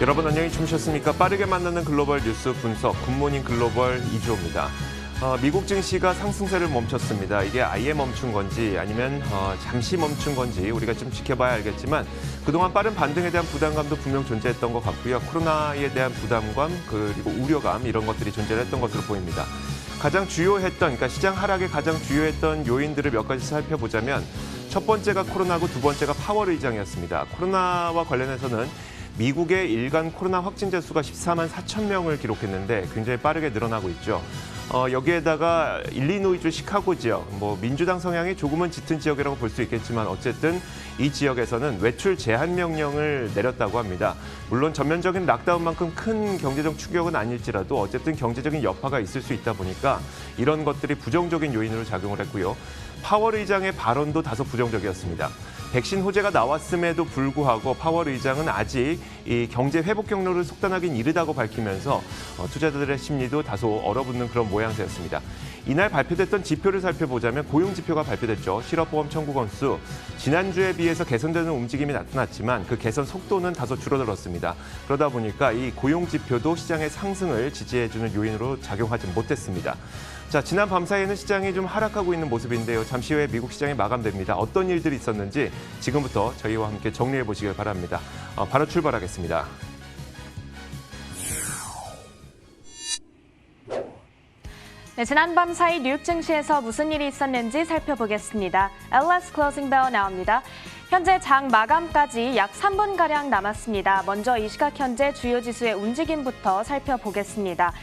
여러분 안녕히 주무셨습니까? 빠르게 만나는 글로벌 뉴스 분석 굿모닝 글로벌 이주호입니다. 미국 증시가 상승세를 멈췄습니다. 이게 아예 멈춘 건지 아니면 잠시 멈춘 건지 우리가 좀 지켜봐야 알겠지만 그동안 빠른 반등에 대한 부담감도 분명 존재했던 것 같고요. 코로나에 대한 부담감 그리고 우려감 이런 것들이 존재했던 것으로 보입니다. 가장 주요했던 그러니까 시장 하락에 가장 주요했던 요인들을 몇 가지 살펴보자면 첫 번째가 코로나고 두 번째가 파월 의장이었습니다. 코로나와 관련해서는 미국의 일간 코로나 확진자 수가 14만 4천 명을 기록했는데 굉장히 빠르게 늘어나고 있죠. 여기에다가 일리노이주 시카고 지역, 민주당 성향이 조금은 짙은 지역이라고 볼 수 있겠지만 어쨌든 이 지역에서는 외출 제한 명령을 내렸다고 합니다. 물론 전면적인 락다운만큼 큰 경제적 충격은 아닐지라도 어쨌든 경제적인 여파가 있을 수 있다 보니까 이런 것들이 부정적인 요인으로 작용을 했고요. 파월 의장의 발언도 다소 부정적이었습니다. 백신 호재가 나왔음에도 불구하고 파월 의장은 아직 이 경제 회복 경로를 속단하긴 이르다고 밝히면서 투자자들의 심리도 다소 얼어붙는 그런 모양새였습니다. 이날 발표됐던 지표를 살펴보자면 고용 지표가 발표됐죠. 실업보험 청구 건수 지난주에 비해서 개선되는 움직임이 나타났지만 그 개선 속도는 다소 줄어들었습니다. 그러다 보니까 이 고용 지표도 시장의 상승을 지지해주는 요인으로 작용하지 못했습니다. 자, 지난 밤 사이에는 시장이 좀 하락하고 있는 모습인데요. 잠시 후에 미국 시장이 마감됩니다. 어떤 일들이 있었는지 지금부터 저희와 함께 정리해 보시길 바랍니다. 바로 출발하겠습니다. 네, 지난밤 사이 뉴욕 증시에서 무슨 일이 있었는지 살펴보겠습니다. LS 클로징 벨 나옵니다. 현재 장 마감까지 약 3분가량 남았습니다. 먼저 이 시각 현재 주요 지수의 움직임부터 살펴보겠습니다.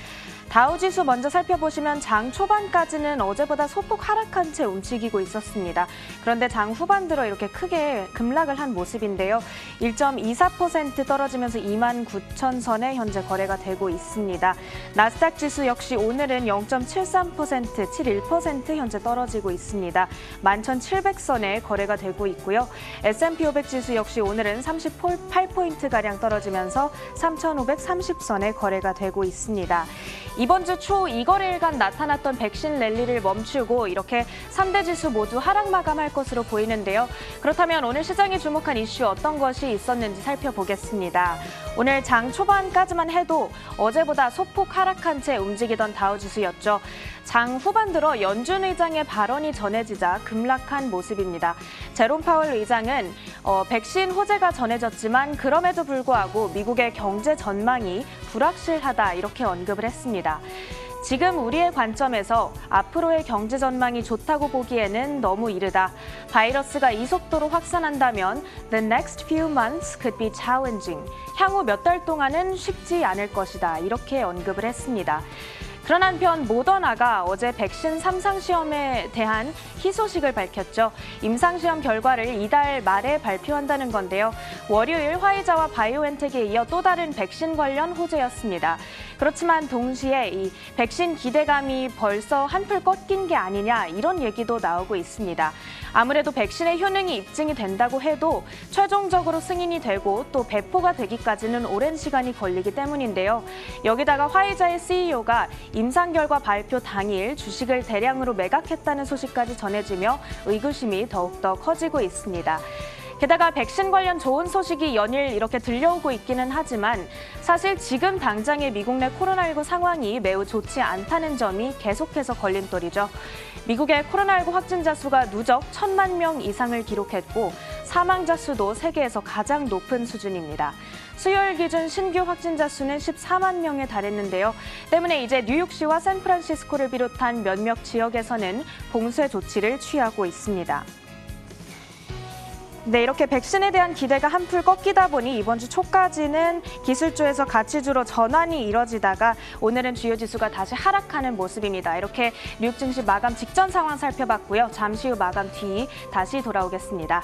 다우지수 먼저 살펴보시면 장 초반까지는 어제보다 소폭 하락한 채 움직이고 있었습니다. 그런데 장 후반 들어 이렇게 크게 급락을 한 모습인데요. 1.24% 떨어지면서 29,000선에 현재 거래가 되고 있습니다. 나스닥 지수 역시 오늘은 0.73%, 71% 현재 떨어지고 있습니다. 11,700선에 거래가 되고 있고요. S&P 500 지수 역시 오늘은 38포인트가량 떨어지면서 3,530선에 거래가 되고 있습니다. 이번 주 초 2거래일간 나타났던 백신 랠리를 멈추고 이렇게 3대 지수 모두 하락 마감할 것으로 보이는데요. 그렇다면 오늘 시장이 주목한 이슈 어떤 것이 있었는지 살펴보겠습니다. 오늘 장 초반까지만 해도 어제보다 소폭 하락한 채 움직이던 다우지수였죠. 장 후반 들어 연준 의장의 발언이 전해지자 급락한 모습입니다. 제롬 파월 의장은 백신 호재가 전해졌지만 그럼에도 불구하고 미국의 경제 전망이 불확실하다 이렇게 언급을 했습니다. 지금 우리의 관점에서 앞으로의 경제 전망이 좋다고 보기에는 너무 이르다. 바이러스가 이 속도로 확산한다면 the next few months could be challenging. 향후 몇 달 동안은 쉽지 않을 것이다. 이렇게 언급을 했습니다. 그런 한편 모더나가 어제 백신 3상 시험에 대한 희소식을 밝혔죠. 임상시험 결과를 이달 말에 발표한다는 건데요. 월요일 화이자와 바이오엔텍에 이어 또 다른 백신 관련 호재였습니다. 그렇지만 동시에 이 백신 기대감이 벌써 한풀 꺾인 게 아니냐 이런 얘기도 나오고 있습니다. 아무래도 백신의 효능이 입증이 된다고 해도 최종적으로 승인이 되고 또 배포가 되기까지는 오랜 시간이 걸리기 때문인데요. 여기다가 화이자의 CEO가 임상 결과 발표 당일 주식을 대량으로 매각했다는 소식까지 전해지며 의구심이 더욱더 커지고 있습니다. 게다가 백신 관련 좋은 소식이 연일 이렇게 들려오고 있기는 하지만 사실 지금 당장의 미국 내 코로나19 상황이 매우 좋지 않다는 점이 계속해서 걸림돌이죠. 미국의 코로나19 확진자 수가 누적 1,000만 명 이상을 기록했고 사망자 수도 세계에서 가장 높은 수준입니다. 수요일 기준 신규 확진자 수는 14만 명에 달했는데요. 때문에 이제 뉴욕시와 샌프란시스코를 비롯한 몇몇 지역에서는 봉쇄 조치를 취하고 있습니다. 네, 이렇게 백신에 대한 기대가 한풀 꺾이다 보니 이번 주 초까지는 기술주에서 가치주로 전환이 이뤄지다가 오늘은 주요 지수가 다시 하락하는 모습입니다. 이렇게 뉴욕 증시 마감 직전 상황 살펴봤고요. 잠시 후 마감 뒤 다시 돌아오겠습니다.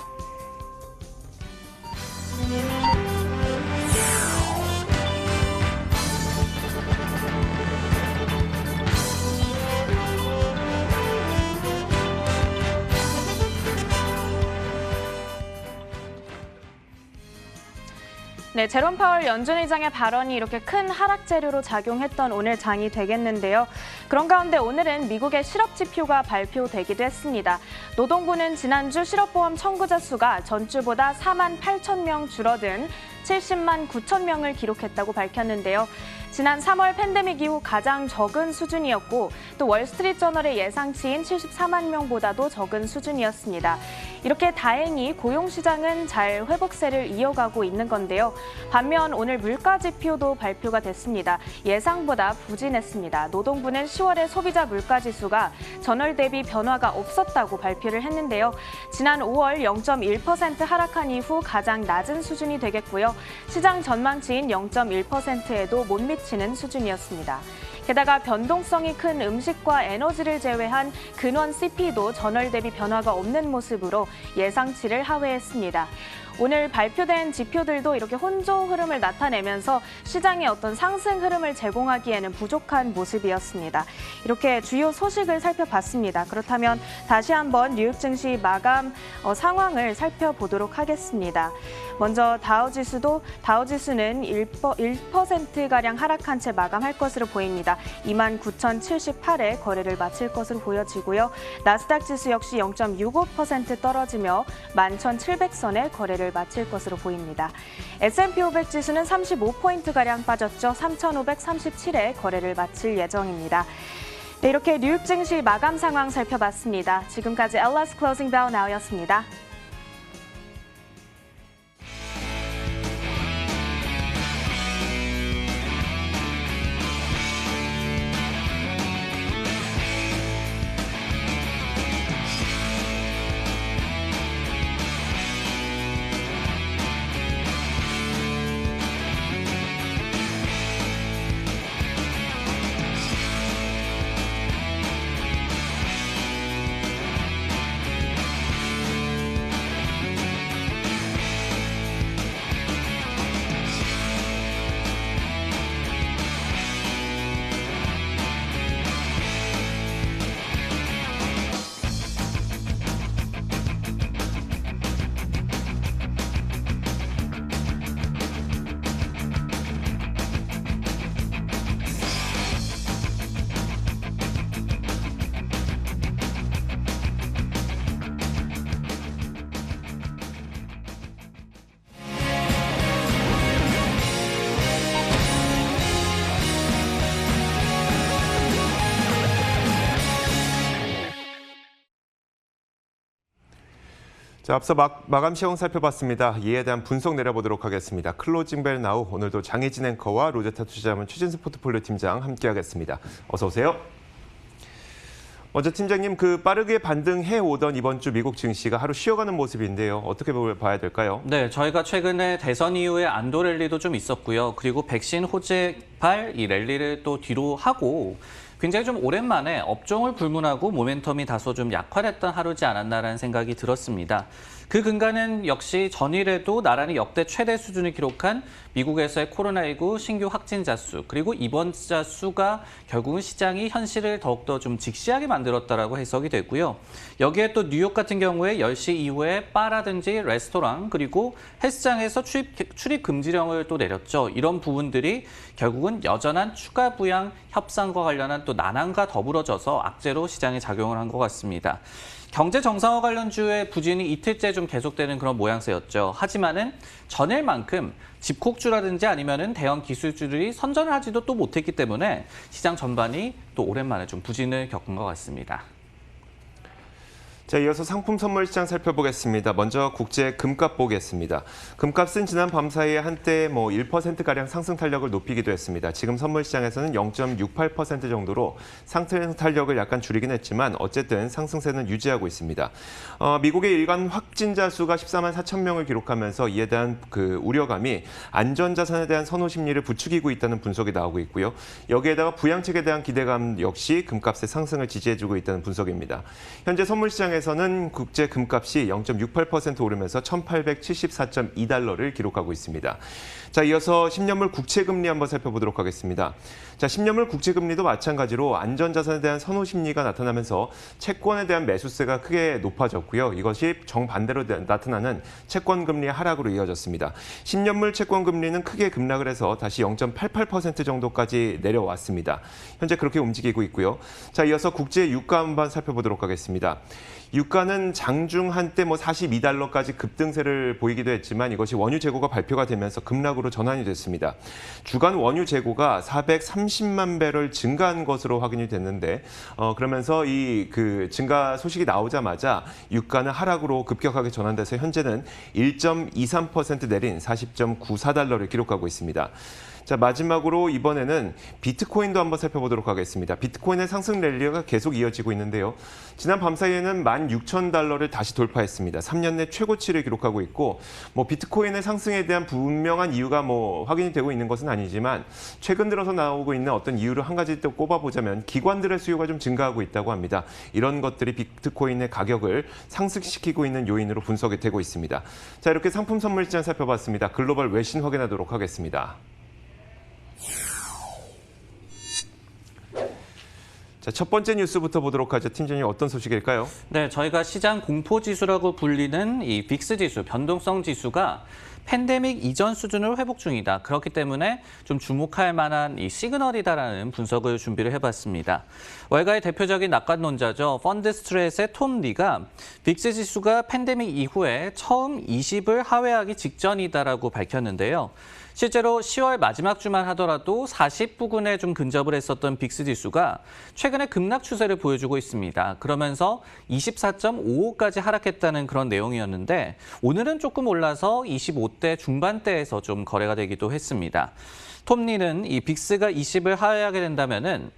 네, 제롬 파월 연준 의장의 발언이 이렇게 큰 하락 재료로 작용했던 오늘 장이 되겠는데요. 그런 가운데 오늘은 미국의 실업 지표가 발표되기도 했습니다. 노동부는 지난주 실업보험 청구자 수가 전주보다 4만 8천 명 줄어든 70만 9천 명을 기록했다고 밝혔는데요. 지난 3월 팬데믹 이후 가장 적은 수준이었고 또 월스트리트저널의 예상치인 74만 명보다도 적은 수준이었습니다. 이렇게 다행히 고용시장은 잘 회복세를 이어가고 있는 건데요. 반면 오늘 물가 지표도 발표가 됐습니다. 예상보다 부진했습니다. 노동부는 10월의 소비자 물가 지수가 전월 대비 변화가 없었다고 발표를 했는데요. 지난 5월 0.1% 하락한 이후 가장 낮은 수준이 되겠고요. 시장 전망치인 0.1%에도 못 미치는 수준이었습니다. 게다가 변동성이 큰 음식과 에너지를 제외한 근원 CP도 전월 대비 변화가 없는 모습으로 예상치를 하회했습니다. 오늘 발표된 지표들도 이렇게 혼조 흐름을 나타내면서 시장의 어떤 상승 흐름을 제공하기에는 부족한 모습이었습니다. 이렇게 주요 소식을 살펴봤습니다. 그렇다면 다시 한번 뉴욕 증시 마감 상황을 살펴보도록 하겠습니다. 먼저 다우지수는 1%가량 하락한 채 마감할 것으로 보입니다. 29,078에 거래를 마칠 것으로 보여지고요. 나스닥 지수 역시 0.65% 떨어지며 11,700선에 거래를 마칠 것으로 보입니다. S&P 500 지수는 35포인트가량 빠졌죠. 3,537에 거래를 마칠 예정입니다. 네, 이렇게 뉴욕 증시 마감 상황 살펴봤습니다. 지금까지 LS Closing Bell Now였습니다. 자, 앞서 마감 시황 살펴봤습니다. 이에 대한 분석 내려보도록 하겠습니다. 클로징 벨 나우, 오늘도 장혜진 앵커와 로제타 투자자문 최진수 포트폴리오 팀장 함께하겠습니다. 어서 오세요. 먼저 팀장님, 빠르게 반등해 오던 이번 주 미국 증시가 하루 쉬어가는 모습인데요. 어떻게 봐야 될까요? 네, 저희가 최근에 대선 이후에 안도 랠리도 좀 있었고요. 그리고 백신 호재발 이 랠리를 또 뒤로 하고 굉장히 좀 오랜만에 업종을 불문하고 모멘텀이 다소 좀 약화됐던 하루지 않았나라는 생각이 들었습니다. 그 근간은 역시 전일에도 나란히 역대 최대 수준을 기록한 미국에서의 코로나19 신규 확진자 수, 그리고 입원자 수가 결국은 시장이 현실을 더욱더 좀 직시하게 만들었다라고 해석이 되고요. 여기에 또 뉴욕 같은 경우에 10시 이후에 바라든지 레스토랑, 그리고 헬스장에서 출입 금지령을 또 내렸죠. 이런 부분들이 결국은 여전한 추가 부양 협상과 관련한 또 난항과 더불어져서 악재로 시장에 작용을 한 것 같습니다. 경제 정상화 관련주의 부진이 이틀째 좀 계속되는 그런 모양새였죠. 하지만은 전일만큼 집콕주라든지 아니면은 대형 기술주들이 선전을 하지도 또 못했기 때문에 시장 전반이 또 오랜만에 좀 부진을 겪은 것 같습니다. 자, 이어서 상품 선물 시장 살펴보겠습니다. 먼저 국제 금값 보겠습니다. 금값은 지난 밤 사이에 한때 1%가량 상승 탄력을 높이기도 했습니다. 지금 선물 시장에서는 0.68% 정도로 상승 탄력을 약간 줄이긴 했지만 어쨌든 상승세는 유지하고 있습니다. 미국의 일간 확진자 수가 14만 4천 명을 기록하면서 이에 대한 우려감이 안전자산에 대한 선호 심리를 부추기고 있다는 분석이 나오고 있고요. 여기에다가 부양책에 대한 기대감 역시 금값의 상승을 지지해주고 있다는 분석입니다. 현재 선물 시장에 시장에서는 국제 금값이 0.68% 오르면서 1,874.2달러를 기록하고 있습니다. 자, 이어서 10년물 국채금리 한번 살펴보도록 하겠습니다. 자, 10년물 국채금리도 마찬가지로 안전자산에 대한 선호 심리가 나타나면서 채권에 대한 매수세가 크게 높아졌고요. 이것이 정반대로 나타나는 채권금리의 하락으로 이어졌습니다. 10년물 채권금리는 크게 급락을 해서 다시 0.88% 정도까지 내려왔습니다. 현재 그렇게 움직이고 있고요. 자, 이어서 국제 유가 한번 살펴보도록 하겠습니다. 유가는 장중 한때 42달러까지 급등세를 보이기도 했지만 이것이 원유 재고가 발표가 되면서 급락으로 전환이 됐습니다. 주간 원유 재고가 430만 배럴 증가한 것으로 확인이 됐는데 그러면서 이 증가 소식이 나오자마자 유가는 하락으로 급격하게 전환돼서 현재는 1.23% 내린 40.94달러를 기록하고 있습니다. 자, 마지막으로 이번에는 비트코인도 한번 살펴보도록 하겠습니다. 비트코인의 상승 랠리가 계속 이어지고 있는데요. 지난 밤 사이에는 16,000달러를 다시 돌파했습니다. 3년 내 최고치를 기록하고 있고, 비트코인의 상승에 대한 분명한 이유가 확인이 되고 있는 것은 아니지만 최근 들어서 나오고 있는 어떤 이유를 한 가지 또 꼽아보자면 기관들의 수요가 좀 증가하고 있다고 합니다. 이런 것들이 비트코인의 가격을 상승시키고 있는 요인으로 분석이 되고 있습니다. 자, 이렇게 상품 선물 시장 살펴봤습니다. 글로벌 외신 확인하도록 하겠습니다. 자, 첫 번째 뉴스부터 보도록 하죠. 팀장님, 어떤 소식일까요? 네, 저희가 시장 공포 지수라고 불리는 이 빅스 지수, 변동성 지수가 팬데믹 이전 수준을 회복 중이다. 그렇기 때문에 좀 주목할 만한 이 시그널이다라는 분석을 준비를 해봤습니다. 월가의 대표적인 낙관론자죠. 펀드스트레이트의 톰 리가 빅스 지수가 팬데믹 이후에 처음 20을 하회하기 직전이다라고 밝혔는데요. 실제로 10월 마지막 주만 하더라도 40 부근에 좀 근접을 했었던 빅스 지수가 최근에 급락 추세를 보여주고 있습니다. 그러면서 24.55까지 하락했다는 그런 내용이었는데 오늘은 조금 올라서 25대 중반대에서 좀 거래가 되기도 했습니다. 톰리는 이 빅스가 20을 하회하게 된다면은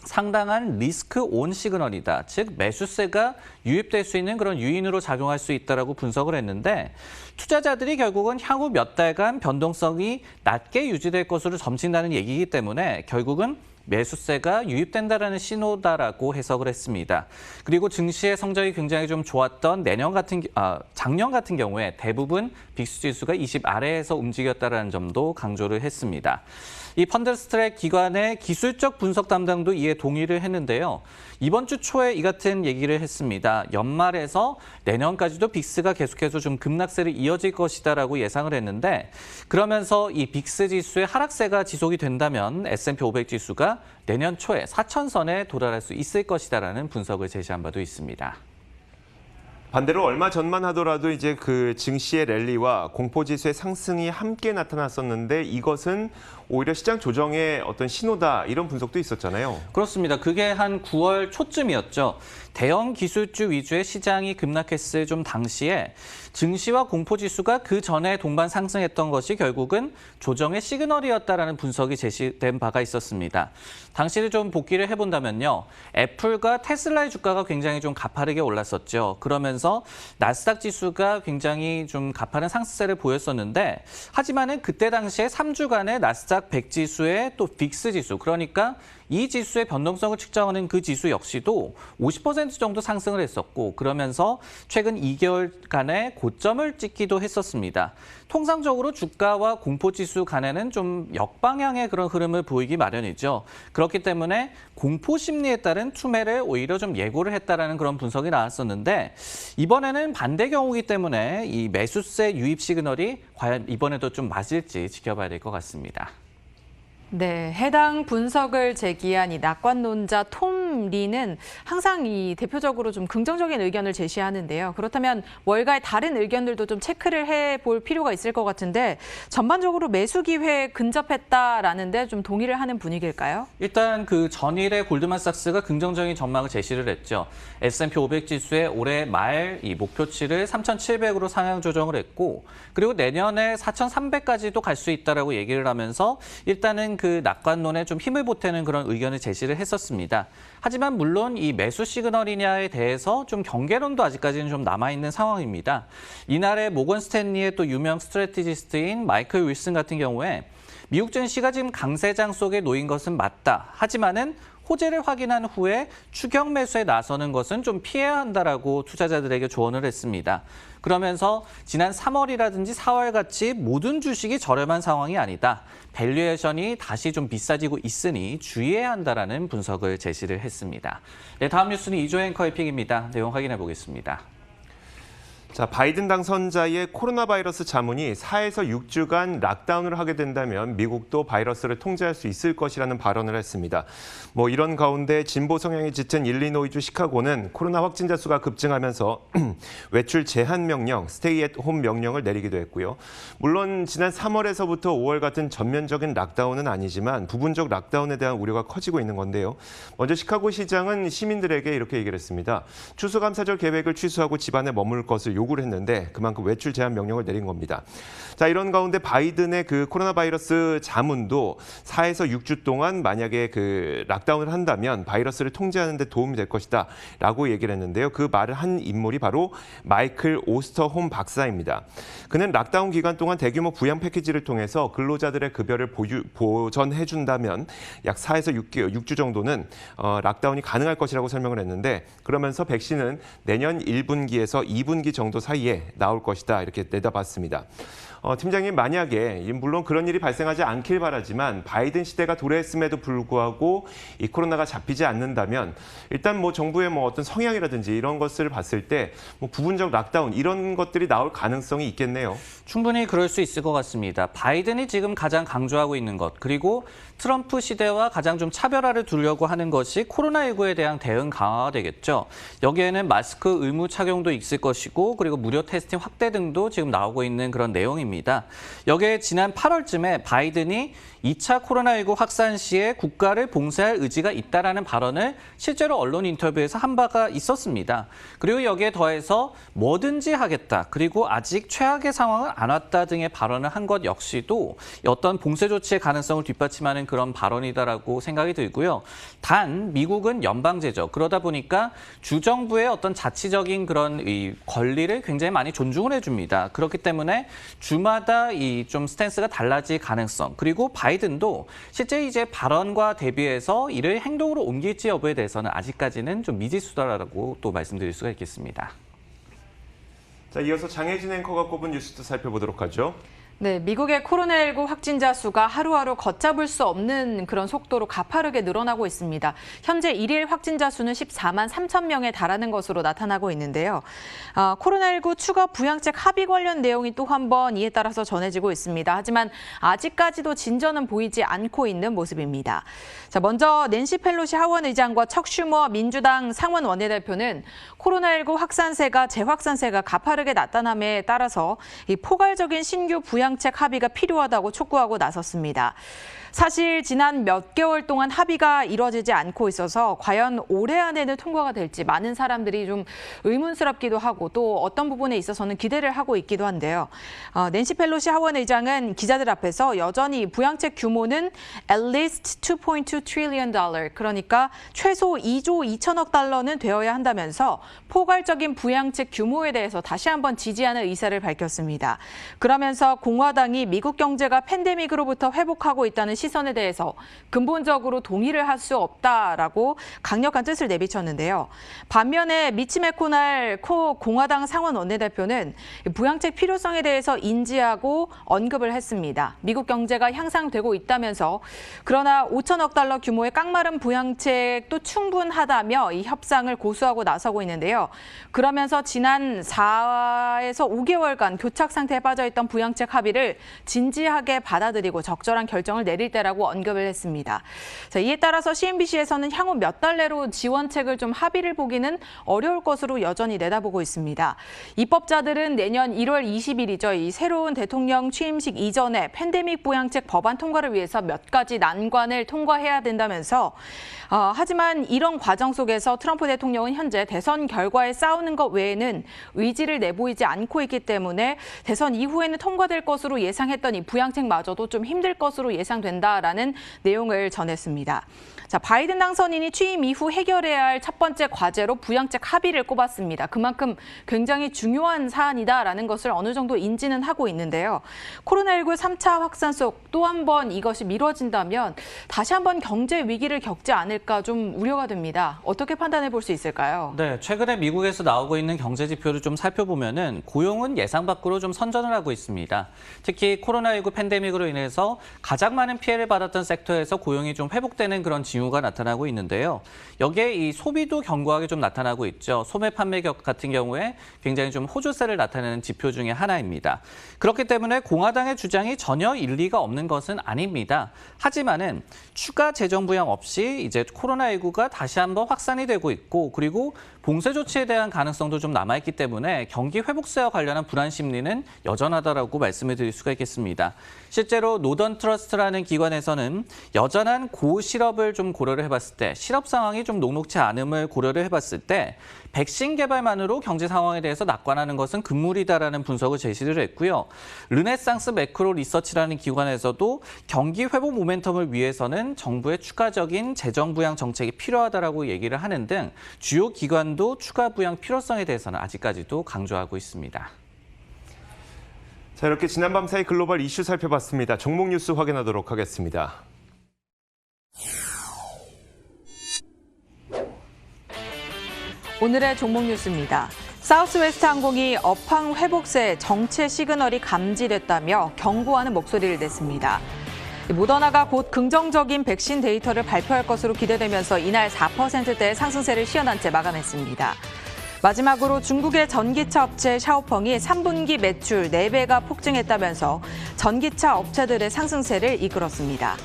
상당한 리스크 온 시그널이다. 즉 매수세가 유입될 수 있는 그런 유인으로 작용할 수 있다라고 분석을 했는데 투자자들이 결국은 향후 몇 달간 변동성이 낮게 유지될 것으로 점친다는 얘기이기 때문에 결국은 매수세가 유입된다라는 신호다라고 해석을 했습니다. 그리고 증시의 성적이 굉장히 좀 좋았던 작년 같은 경우에 대부분 빅스 지수가 20 아래에서 움직였다라는 점도 강조를 했습니다. 이 펀드스트랙 기관의 기술적 분석 담당도 이에 동의를 했는데요. 이번 주 초에 이 같은 얘기를 했습니다. 연말에서 내년까지도 빅스가 계속해서 좀 급락세를 이어질 것이다라고 예상을 했는데 그러면서 이 빅스 지수의 하락세가 지속이 된다면 S&P 500 지수가 내년 초에 4,000선에 도달할 수 있을 것이다라는 분석을 제시한 바도 있습니다. 반대로 얼마 전만 하더라도 이제 증시의 랠리와 공포지수의 상승이 함께 나타났었는데 이것은 오히려 시장 조정의 어떤 신호다 이런 분석도 있었잖아요. 그렇습니다. 그게 한 9월 초쯤이었죠. 대형 기술주 위주의 시장이 급락했을 좀 당시에 증시와 공포지수가 그 전에 동반 상승했던 것이 결국은 조정의 시그널이었다라는 분석이 제시된 바가 있었습니다. 당시를 좀 복기를 해본다면요. 애플과 테슬라의 주가가 굉장히 좀 가파르게 올랐었죠. 그러면서 나스닥 지수가 굉장히 좀 가파른 상승세를 보였었는데 하지만은 그때 당시에 3주간의 나스닥 100 지수의 또 빅스 지수 그러니까 이 지수의 변동성을 측정하는 그 지수 역시도 50% 정도 상승을 했었고 그러면서 최근 2개월간의 고점을 찍기도 했었습니다. 통상적으로 주가와 공포지수 간에는 좀 역방향의 그런 흐름을 보이기 마련이죠. 그렇기 때문에 공포 심리에 따른 투매를 오히려 좀 예고를 했다라는 그런 분석이 나왔었는데 이번에는 반대 경우이기 때문에 이 매수세 유입 시그널이 과연 이번에도 좀 맞을지 지켜봐야 될 것 같습니다. 네, 해당 분석을 제기한 이 낙관론자 톰 리는 항상 이 대표적으로 좀 긍정적인 의견을 제시하는데요. 그렇다면 월가의 다른 의견들도 좀 체크를 해볼 필요가 있을 것 같은데 전반적으로 매수 기회에 근접했다라는데 좀 동의를 하는 분위기일까요? 일단 그 전일에 골드만삭스가 긍정적인 전망을 제시를 했죠. S&P 500 지수의 올해 말 이 목표치를 3,700으로 상향 조정을 했고 그리고 내년에 4,300까지도 갈 수 있다라고 얘기를 하면서 일단은 그 낙관론에 좀 힘을 보태는 그런 의견을 제시를 했었습니다. 하지만 물론 이 매수 시그널이냐에 대해서 좀 경계론도 아직까지는 좀 남아있는 상황입니다. 이날에 모건 스탠리의 또 유명 스트래티지스트인 마이클 윌슨 같은 경우에 미국 증시가 지금 강세장 속에 놓인 것은 맞다. 하지만은 호재를 확인한 후에 추격 매수에 나서는 것은 좀 피해야 한다라고 투자자들에게 조언을 했습니다. 그러면서 지난 3월이라든지 4월 같이 모든 주식이 저렴한 상황이 아니다. 밸류에이션이 다시 좀 비싸지고 있으니 주의해야 한다라는 분석을 제시를 했습니다. 네, 다음 뉴스는 이조 앵커의 픽입니다. 내용 확인해 보겠습니다. 자, 바이든 당선자의 코로나 바이러스 자문이 4에서 6주간 락다운을 하게 된다면 미국도 바이러스를 통제할 수 있을 것이라는 발언을 했습니다. 이런 가운데 진보 성향이 짙은 일리노이주 시카고는 코로나 확진자 수가 급증하면서 외출 제한 명령, 스테이 앳 홈 명령을 내리기도 했고요. 물론 지난 3월에서부터 5월 같은 전면적인 락다운은 아니지만 부분적 락다운에 대한 우려가 커지고 있는 건데요. 먼저 시카고 시장은 시민들에게 이렇게 얘기를 했습니다. 추수감사절 계획을 취소하고 집안에 머물 것을 요구를 했는데 그만큼 외출 제한 명령을 내린 겁니다. 자, 이런 가운데 바이든의 그 코로나 바이러스 자문도 4에서 6주 동안 만약에 그 락다운을 한다면 바이러스를 통제하는 데 도움이 될 것이다 라고 얘기를 했는데요. 그 말을 한 인물이 바로 마이클 오스터홈 박사입니다. 그는 락다운 기간 동안 대규모 부양 패키지를 통해서 근로자들의 급여를 보전해 준다면 약 4에서 6주 정도는 락다운이 가능할 것이라고 설명을 했는데 그러면서 백신은 내년 1분기에서 2분기 정도 사이에 나올 것이다 이렇게 내다봤습니다. 팀장님, 만약에 물론 그런 일이 발생하지 않길 바라지만 바이든 시대가 도래했음에도 불구하고 이 코로나가 잡히지 않는다면 일단 정부의 어떤 성향이라든지 이런 것을 봤을 때 부분적 락다운 이런 것들이 나올 가능성이 있겠네요. 충분히 그럴 수 있을 것 같습니다. 바이든이 지금 가장 강조하고 있는 것, 그리고 트럼프 시대와 가장 좀 차별화를 두려고 하는 것이 코로나19에 대한 대응 강화가 되겠죠. 여기에는 마스크 의무 착용도 있을 것이고 그리고 무료 테스팅 확대 등도 지금 나오고 있는 그런 내용입니다. 여기에 지난 8월쯤에 바이든이 2차 코로나19 확산 시에 국가를 봉쇄할 의지가 있다라는 발언을 실제로 언론 인터뷰에서 한 바가 있었습니다. 그리고 여기에 더해서 뭐든지 하겠다, 그리고 아직 최악의 상황은 안 왔다 등의 발언을 한 것 역시도 어떤 봉쇄 조치의 가능성을 뒷받침하는 그런 발언이다라고 생각이 들고요. 단 미국은 연방제죠. 그러다 보니까 주정부의 어떤 자치적인 그런 이 권리를 굉장히 많이 존중을 해줍니다. 그렇기 때문에 주마다 이 좀 스탠스가 달라질 가능성, 그리고 바이든도 실제 이제 발언과 대비해서 이를 행동으로 옮길지 여부에 대해서는 아직까지는 좀 미지수다라고 또 말씀드릴 수가 있겠습니다. 자, 이어서 장혜진 앵커가 꼽은 뉴스도 살펴보도록 하죠. 네, 미국의 코로나19 확진자 수가 하루하루 걷잡을 수 없는 그런 속도로 가파르게 늘어나고 있습니다. 현재 일일 확진자 수는 14만 3천 명에 달하는 것으로 나타나고 있는데요. 코로나19 추가 부양책 합의 관련 내용이 또 한 번 이에 따라서 전해지고 있습니다. 하지만 아직까지도 진전은 보이지 않고 있는 모습입니다. 자, 먼저 낸시 펠로시 하원 의장과 척 슈머 민주당 상원 원내대표는 코로나19 확산세가 재확산세가 가파르게 나타남에 따라서 이 포괄적인 신규 부양책 합의가 필요하다고 촉구하고 나섰습니다. 사실 지난 몇 개월 동안 합의가 이루어지지 않고 있어서 과연 올해 안에는 통과가 될지 많은 사람들이 좀 의문스럽기도 하고 또 어떤 부분에 있어서는 기대를 하고 있기도 한데요. 낸시 펠로시 하원 의장은 기자들 앞에서 여전히 부양책 규모는 at least 2.2 trillion dollar, 그러니까 최소 2조 2천억 달러는 되어야 한다면서 포괄적인 부양책 규모에 대해서 다시 한번 지지하는 의사를 밝혔습니다. 그러면서 공화당이 미국 경제가 팬데믹으로부터 회복하고 있다는 시선에 대해서 근본적으로 동의를 할 수 없다라고 강력한 뜻을 내비쳤는데요. 반면에 미치 맥코넬 공화당 상원 원내대표는 부양책 필요성에 대해서 인지하고 언급을 했습니다. 미국 경제가 향상되고 있다면서 그러나 5천억 달러 규모의 깡마른 부양책도 충분하다며 이 협상을 고수하고 나서고 있는데요. 그러면서 지난 4에서 5개월간 교착 상태에 빠져있던 부양책 합의를 진지하게 받아들이고 적절한 결정을 내릴 때라고 언급을 했습니다. 자, 이에 따라서 CNBC에서는 향후 몇 달 내로 지원책을 좀 합의를 보기는 어려울 것으로 여전히 내다보고 있습니다. 입법자들은 내년 1월 20일이죠. 이 새로운 대통령 취임식 이전에 팬데믹 부양책 법안 통과를 위해서 몇 가지 난관을 통과해야 된다면서 하지만 이런 과정 속에서 트럼프 대통령은 현재 대선 결과에 싸우는 것 외에는 의지를 내보이지 않고 있기 때문에 대선 이후에는 통과될 것으로 예상했더니 부양책마저도 좀 힘들 것으로 예상된다라는 내용을 전했습니다. 자, 바이든 당선인이 취임 이후 해결해야 할 첫 번째 과제로 부양책 합의를 꼽았습니다. 그만큼 굉장히 중요한 사안이다라는 것을 어느 정도 인지는 하고 있는데요. 코로나19 3차 확산 속 또 한 번 이것이 미뤄진다면 다시 한번 경제 위기를 겪지 않을까 좀 우려가 됩니다. 어떻게 판단해 볼 수 있을까요? 네, 최근에 미국에서 나오고 있는 경제 지표를 좀 살펴보면은 고용은 예상 밖으로 좀 선전을 하고 있습니다. 특히 코로나19 팬데믹으로 인해서 가장 많은 피해를 받았던 섹터에서 고용이 좀 회복되는 그런 징후가 나타나고 있는데요. 여기에 이 소비도 견고하게 좀 나타나고 있죠. 소매 판매 같은 경우에 굉장히 좀 호조세를 나타내는 지표 중에 하나입니다. 그렇기 때문에 공화당의 주장이 전혀 일리가 없는 것은 아닙니다. 하지만은 추가 재정 부양 없이 이제 코로나19가 다시 한번 확산이 되고 있고 그리고 봉쇄 조치에 대한 가능성도 좀 남아있기 때문에 경기 회복세와 관련한 불안 심리는 여전하다라고 말씀을 드릴 수가 있겠습니다. 실제로 노던 트러스트라는 기관에서는 여전한 고실업을 좀 고려를 해봤을 때 실업 상황이 좀 녹록치 않음을 고려를 해봤을 때 백신 개발만으로 경제 상황에 대해서 낙관하는 것은 금물이다라는 분석을 제시를 했고요. 르네상스 매크로 리서치라는 기관에서도 경기 회복 모멘텀을 위해서는 정부의 추가적인 재정 부양 정책이 필요하다라고 얘기를 하는 등 주요 기관도 추가 부양 필요성에 대해서는 아직까지도 강조하고 있습니다. 자, 이렇게 지난밤 사이 글로벌 이슈 살펴봤습니다. 종목 뉴스 확인하도록 하겠습니다. 오늘의 종목 뉴스입니다. 사우스웨스트 항공이 업황 회복세 정체 시그널이 감지됐다며 경고하는 목소리를 냈습니다. 모더나가 곧 긍정적인 백신 데이터를 발표할 것으로 기대되면서 이날 4%대 상승세를 시현한 채 마감했습니다. 마지막으로 중국의 전기차 업체 샤오펑이 3분기 매출 4배가 폭증했다면서 전기차 업체들의 상승세를 이끌었습니다.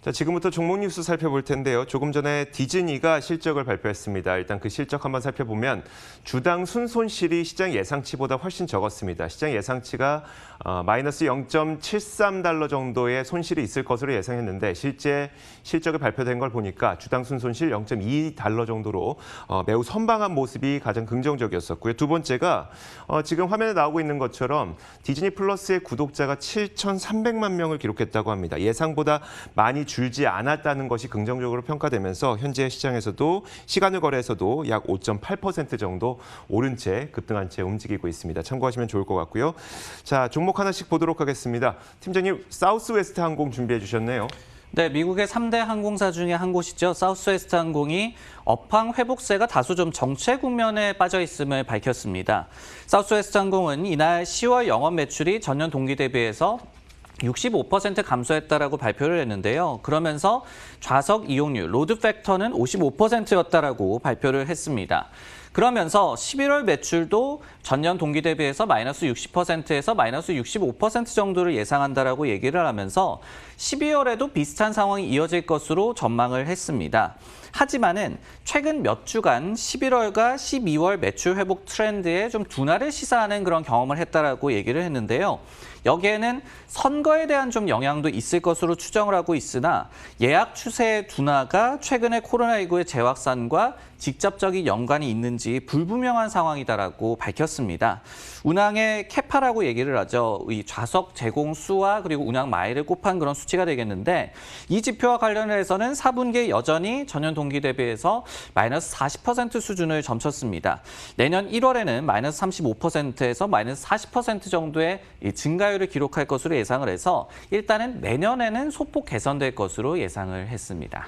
자, 지금부터 종목 뉴스 살펴볼 텐데요. 조금 전에 디즈니가 실적을 발표했습니다. 일단 그 실적 한번 살펴보면 주당 순손실이 시장 예상치보다 훨씬 적었습니다. 시장 예상치가 마이너스 0.73달러 정도의 손실이 있을 것으로 예상했는데 실제 실적이 발표된 걸 보니까 주당 순손실 0.2달러 정도로 매우 선방한 모습이 가장 긍정적이었었고요. 두 번째가 지금 화면에 나오고 있는 것처럼 디즈니 플러스의 구독자가 7,300만 명을 기록했다고 합니다. 예상보다 많이 줄지 않았다는 것이 긍정적으로 평가되면서 현재 시장에서도 시간을 거래에서도 약 5.8% 정도 오른 채 급등한 채 움직이고 있습니다. 참고하시면 좋을 것 같고요. 자, 종목 하나씩 보도록 하겠습니다. 팀장님, 사우스웨스트 항공 준비해 주셨네요. 네, 미국의 3대 항공사 중에 한 곳이죠. 사우스웨스트 항공이 업황 회복세가 다소 좀 정체 국면에 빠져 있음을 밝혔습니다. 사우스웨스트 항공은 이날 10월 영업 매출이 전년 동기 대비해서 65% 감소했다라고 발표를 했는데요. 그러면서 좌석 이용률, 로드 팩터는 55%였다라고 발표를 했습니다. 그러면서 11월 매출도 전년 동기 대비해서 마이너스 60%에서 마이너스 65% 정도를 예상한다라고 얘기를 하면서 12월에도 비슷한 상황이 이어질 것으로 전망을 했습니다. 하지만은 최근 몇 주간 11월과 12월 매출 회복 트렌드에 좀 둔화를 시사하는 그런 경험을 했다라고 얘기를 했는데요. 여기에는 선거에 대한 좀 영향도 있을 것으로 추정을 하고 있으나 예약 추세의 둔화가 최근의 코로나19의 재확산과 직접적인 연관이 있는지 불분명한 상황이다라고 밝혔습니다. 운항의 캐파라고 얘기를 하죠. 이 좌석 제공 수와 그리고 운항 마일을 곱한 그런 수치가 되겠는데 이 지표와 관련해서는 4분기에 여전히 전년 동기 대비해서 마이너스 40% 수준을 점쳤습니다. 내년 1월에는 마이너스 35%에서 마이너스 40% 정도의 증가율을 기록할 것으로 예상을 해서 일단은 내년에는 소폭 개선될 것으로 예상을 했습니다.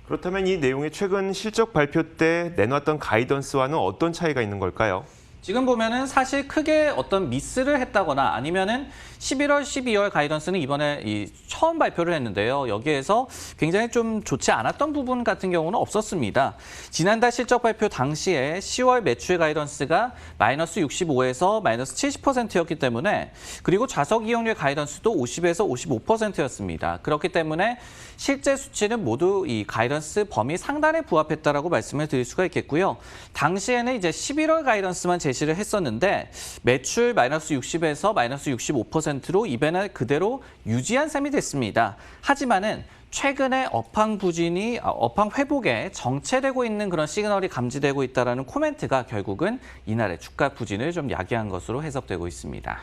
그렇다면 이 내용이 최근 실적 발표 때 내놨던 가이던스와는 어떤 차이가 있는 걸까요? 지금 보면은 사실 크게 어떤 미스를 했다거나 아니면은 11월, 12월 가이던스는 이번에 처음 발표를 했는데요. 여기에서 굉장히 좀 좋지 않았던 부분 같은 경우는 없었습니다. 지난달 실적 발표 당시에 10월 매출 가이던스가 마이너스 65에서 마이너스 70%였기 때문에 그리고 좌석 이용률 가이던스도 50에서 55%였습니다. 그렇기 때문에 실제 수치는 모두 이 가이던스 범위 상단에 부합했다라고 말씀을 드릴 수가 있겠고요. 당시에는 이제 11월 가이던스만 제시를 했었는데 매출 마이너스 60에서 마이너스 65%로 이변을 그대로 유지한 셈이 됐습니다. 하지만은 최근에 업황 회복에 정체되고 있는 그런 시그널이 감지되고 있다는 코멘트가 결국은 이날의 주가 부진을 좀 야기한 것으로 해석되고 있습니다.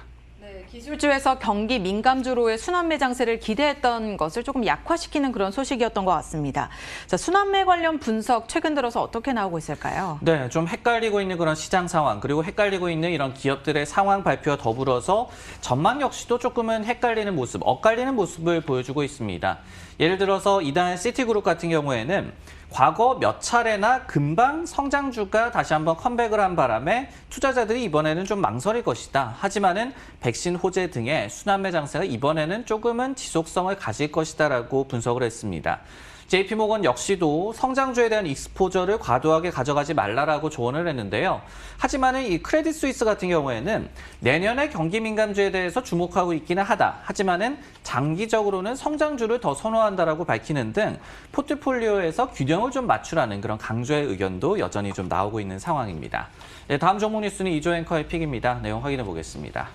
기술주에서 경기 민감주로의 순환매 장세를 기대했던 것을 조금 약화시키는 그런 소식이었던 것 같습니다. 자, 순환매 관련 분석 최근 들어서 어떻게 나오고 있을까요? 네, 좀 헷갈리고 있는 그런 시장 상황, 그리고 헷갈리고 있는 이런 기업들의 상황 발표와 더불어서 전망 역시도 조금은 헷갈리는 모습, 엇갈리는 모습을 보여주고 있습니다. 예를 들어서 이단 시티그룹 같은 경우에는 과거 몇 차례나 금방 성장주가 다시 한번 컴백을 한 바람에 투자자들이 이번에는 좀 망설일 것이다. 하지만은 백신 호재 등의 순환매 장세가 이번에는 조금은 지속성을 가질 것이다라고 분석을 했습니다. JP모건 역시도 성장주에 대한 익스포저를 과도하게 가져가지 말라라고 조언을 했는데요. 하지만은 이 크레딧 스위스 같은 경우에는 내년에 경기 민감주에 대해서 주목하고 있기는 하다. 하지만은 장기적으로는 성장주를 더 선호한다라고 밝히는 등 포트폴리오에서 균형을 좀 맞추라는 그런 강조의 의견도 여전히 좀 나오고 있는 상황입니다. 네, 다음 종목 뉴스는 이조 앵커의 픽입니다. 내용 확인해 보겠습니다.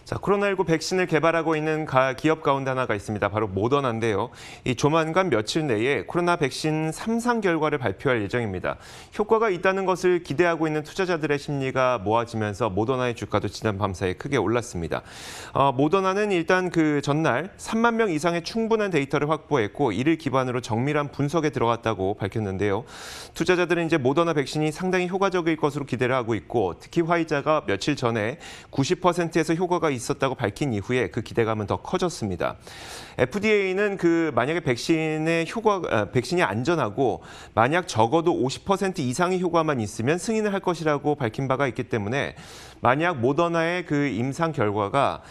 자, 코로나19 백신을 개발하고 있는 기업 가운데 하나가 있습니다. 바로 모더나인데요. 이 조만간 며칠 내에 코로나 백신 3상 결과를 발표할 예정입니다. 효과가 있다는 것을 기대하고 있는 투자자들의 심리가 모아지면서 모더나의 주가도 지난 밤 사이에 크게 올랐습니다. 모더나는 일단 그 전날 3만 명 이상의 충분한 데이터를 확보했고 이를 기반으로 정밀한 분석에 들어갔다고 밝혔는데요. 투자자들은 이제 모더나 백신이 상당히 효과적일 것으로 기대를 하고 있고 특히 화이자가 며칠 전에 90%에서 효과가 있었다고 밝힌 이후에 그 기대감은 더 커졌습니다. FDA는 만약에 백신이 안전하고 만약 적어도 50% 이상의 효과만 있으면 승인을 할 것이라고 밝힌 바가 있기 때문에 만약 모더나의 그 임상 결과가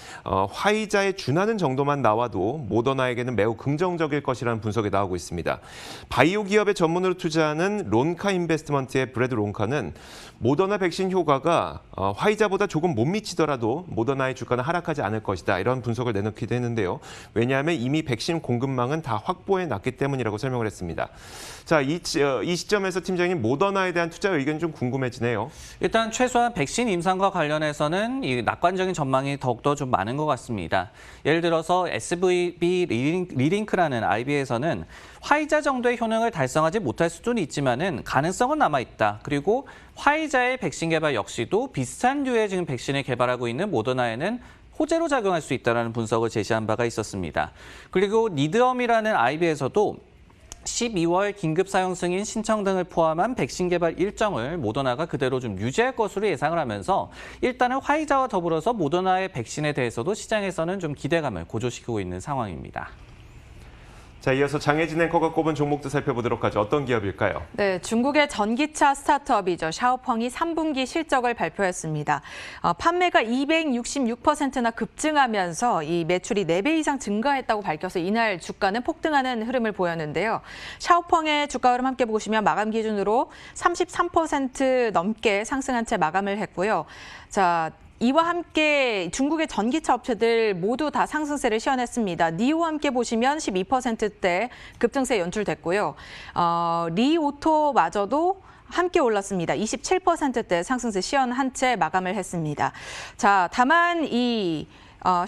화이자에 준하는 정도만 나와도 모더나에게는 매우 긍정적일 것이라는 분석이 나오고 있습니다. 바이오 기업의 전문으로 투자하는 론카 인베스트먼트의 브래드 론카는 모더나 백신 효과가 화이자보다 조금 못 미치더라도 모더나의 주가는 하락하지 않을 것이다. 이런 분석을 내놓기도 했는데요. 왜냐하면 이미 백신 공급망은 다 확보해 놨기 때문이라고 설명을 했습니다. 자, 이 시점에서 팀장님 모더나에 대한 투자 의견 좀 궁금해지네요. 일단 최소한 백신 임상과 관련해서는 이 낙관적인 전망이 더욱더 좀 많은 것 같습니다. 예를 들어서 SVB 리링크라는 IB에서는 화이자 정도의 효능을 달성하지 못할 수는 있지만은 가능성은 남아있다. 그리고 화이자의 백신 개발 역시도 비슷한 류의 지금 백신을 개발하고 있는 모더나에는 호재로 작용할 수 있다는 분석을 제시한 바가 있었습니다. 그리고 니드엄이라는 IB에서도 12월 긴급 사용 승인 신청 등을 포함한 백신 개발 일정을 모더나가 그대로 좀 유지할 것으로 예상을 하면서 일단은 화이자와 더불어서 모더나의 백신에 대해서도 시장에서는 좀 기대감을 고조시키고 있는 상황입니다. 자, 이어서 장혜진 앵커가 꼽은 종목도 살펴보도록 하죠. 어떤 기업일까요? 네, 중국의 전기차 스타트업이죠. 샤오펑이 3분기 실적을 발표했습니다. 판매가 266%나 급증하면서 이 매출이 4배 이상 증가했다고 밝혀서 이날 주가는 폭등하는 흐름을 보였는데요. 샤오펑의 주가 흐름 함께 보시면 마감 기준으로 33% 넘게 상승한 채 마감을 했고요. 자, 이와 함께 중국의 전기차 업체들 모두 다 상승세를 시현했습니다. 니오와 함께 보시면 12%대 급등세 연출됐고요. 리오토마저도 함께 올랐습니다. 27%대 상승세 시현한 채 마감을 했습니다. 자, 다만 이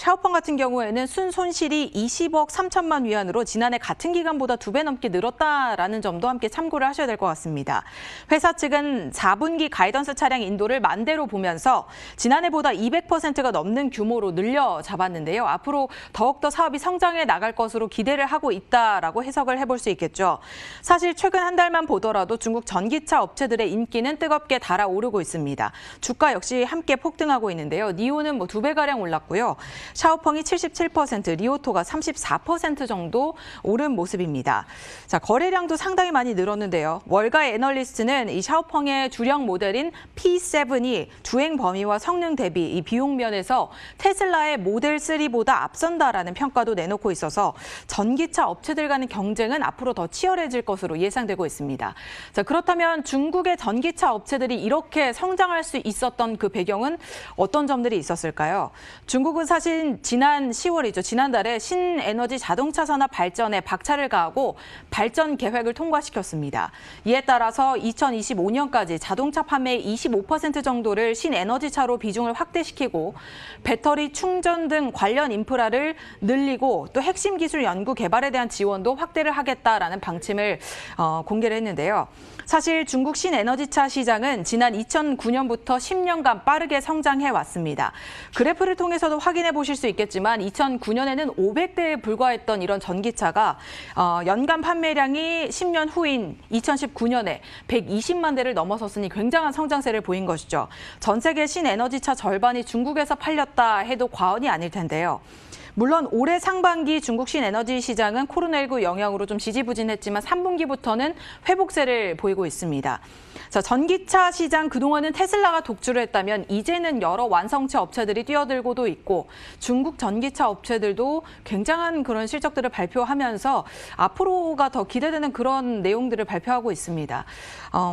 샤오펑 같은 경우에는 순손실이 20억 3천만 위안으로 지난해 같은 기간보다 2배 넘게 늘었다라는 점도 함께 참고를 하셔야 될 것 같습니다. 회사 측은 4분기 가이던스 차량 인도를 만대로 보면서 지난해보다 200%가 넘는 규모로 늘려 잡았는데요. 앞으로 더욱더 사업이 성장해 나갈 것으로 기대를 하고 있다라고 해석을 해볼 수 있겠죠. 사실 최근 한 달만 보더라도 중국 전기차 업체들의 인기는 뜨겁게 달아오르고 있습니다. 주가 역시 함께 폭등하고 있는데요. 니오는 2배가량 올랐고요. 샤오펑이 77%, 리오토가 34% 정도 오른 모습입니다. 자, 거래량도 상당히 많이 늘었는데요. 월가 애널리스트는 이 샤오펑의 주력 모델인 P7이 주행 범위와 성능 대비 이 비용 면에서 테슬라의 모델 3보다 앞선다라는 평가도 내놓고 있어서 전기차 업체들 간의 경쟁은 앞으로 더 치열해질 것으로 예상되고 있습니다. 자, 그렇다면 중국의 전기차 업체들이 이렇게 성장할 수 있었던 그 배경은 어떤 점들이 있었을까요? 중국은 사실 사실 지난 10월이죠. 지난달에 신에너지 자동차 산업 발전에 박차를 가하고 발전 계획을 통과시켰습니다. 이에 따라서 2025년까지 자동차 판매의 25% 정도를 신에너지차로 비중을 확대시키고 배터리 충전 등 관련 인프라를 늘리고 또 핵심 기술 연구 개발에 대한 지원도 확대를 하겠다라는 방침을 공개를 했는데요. 사실 중국 신에너지차 시장은 지난 2009년부터 10년간 빠르게 성장해 왔습니다. 그래프를 통해서도 확인해 보실 수 있겠지만 2009년에는 500대에 불과했던 이런 전기차가 연간 판매량이 10년 후인 2019년에 120만 대를 넘어섰으니 굉장한 성장세를 보인 것이죠. 전 세계 신에너지차 절반이 중국에서 팔렸다 해도 과언이 아닐 텐데요. 물론 올해 상반기 중국 신에너지 시장은 코로나19 영향으로 좀 지지부진했지만 3분기부터는 회복세를 보이고 있습니다. 자, 전기차 시장 그동안은 테슬라가 독주를 했다면 이제는 여러 완성체 업체들이 뛰어들고도 있고 중국 전기차 업체들도 굉장한 그런 실적들을 발표하면서 앞으로가 더 기대되는 그런 내용들을 발표하고 있습니다.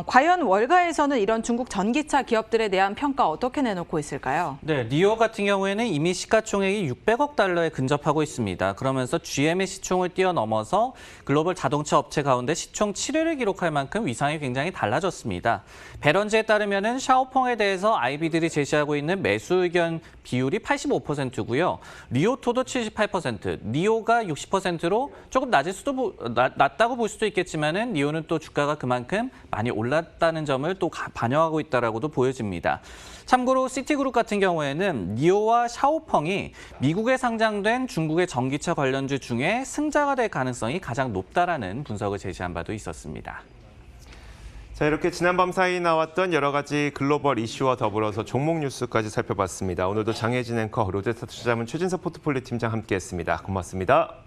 과연 월가에서는 이런 중국 전기차 기업들에 대한 평가 어떻게 내놓고 있을까요? 네, 니오 같은 경우에는 이미 시가총액이 600억 달러에 근접하고 있습니다. 그러면서 GM의 시총을 뛰어넘어서 글로벌 자동차 업체 가운데 시총 7위를 기록할 만큼 위상이 굉장히 달라졌습니다. 배런지에 따르면 샤오펑에 대해서 IB들이 제시하고 있는 매수 의견 비율이 85%고요. 리오토도 78%, 니오가 60%로 조금 낮다고 볼 수도 있겠지만은 니오는 또 주가가 그만큼 많이 올랐다는 점을 또 반영하고 있다라고도 보여집니다. 참고로 시티그룹 같은 경우에는 니오와 샤오펑이 미국에 상장된 중국의 전기차 관련주 중에 승자가 될 가능성이 가장 높다라는 분석을 제시한 바도 있었습니다. 자, 이렇게 지난밤 사이 나왔던 여러 가지 글로벌 이슈와 더불어서 종목 뉴스까지 살펴봤습니다. 오늘도 장혜진 앵커, 롯데스타 투자자문 최진석 포트폴리오 팀장 함께했습니다. 고맙습니다.